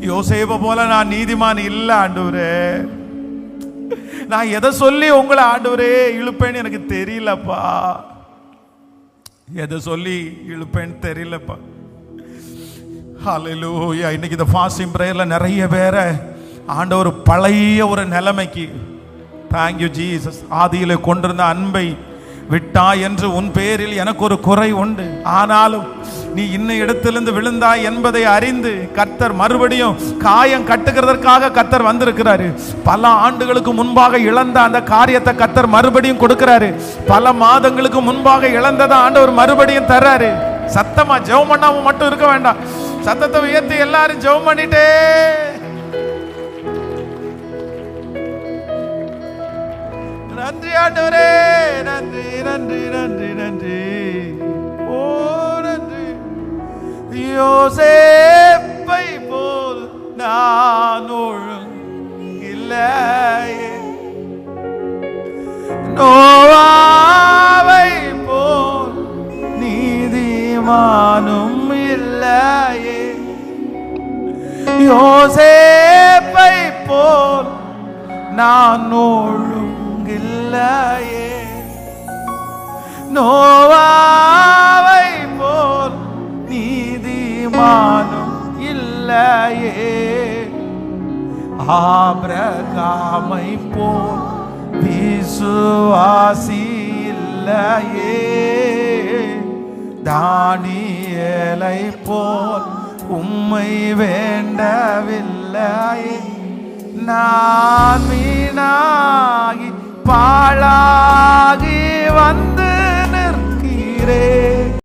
யோசேப்பை போல நான் நீதிமான் இல்ல ஆண்டவரே. நான் எதை சொல்லி உங்களை ஆண்டவரே இழுப்பேன்னு எனக்கு தெரியலப்பா. எதை சொல்லி இழுப்பேன்னு தெரியலப்பா. ஹல்லேலூயா. இன்னைக்கு இந்த ஃபாஸ்டிங் பிரேயர்ல நிறைய பேரை ஆண்டவர் பழைய ஒரு நிலைமைக்கு, தேங்க்யூ ஜீசஸ், ஆதியிலே கொண்டிருந்த அன்பை விட்டா என்று உன் பேரில் எனக்கு ஒரு குறை உண்டு, ஆனாலும் நீ இன்ன இடத்திலிருந்து விழுந்தாய் என்பதை அறிந்து கர்த்தர் மறுபடியும் காயம் கட்டுகிறதற்காக கர்த்தர் வந்திருக்கிறாரு. பல ஆண்டுகளுக்கு முன்பாக இழந்த அந்த காரியத்தை கர்த்தர் மறுபடியும் கொடுக்கிறாரு. பல மாதங்களுக்கு முன்பாக இழந்ததை ஆண்டவர் மறுபடியும் தர்றாரு. சத்தமா ஜெபம் பண்ணாம மட்டும் இருக்க வேண்டாம். சத்தத்தை உயர்த்தி எல்லாரும் ஜெபம் பண்ணிட்டே நன்றி ஆண்டவரே, நன்றி நன்றி நன்றி நன்றி. ஓ நன்றி. யோசேப்பை போல் நான் ஒழுங்கில்லையே, நோவாவை போல் நீதிமானும் இல்லையே, யோசேப்பை போல் நான் ஒழுங்கில்லையே, நோவாவை போல் நீதிமானும் இல்லையே, ஆபிரகாமை போல் விசுவாசி இல்லையே, தானியேலை போல் உம்மை வேண்டவில்லையே, நான் வீணாகி பாழாகி வந்த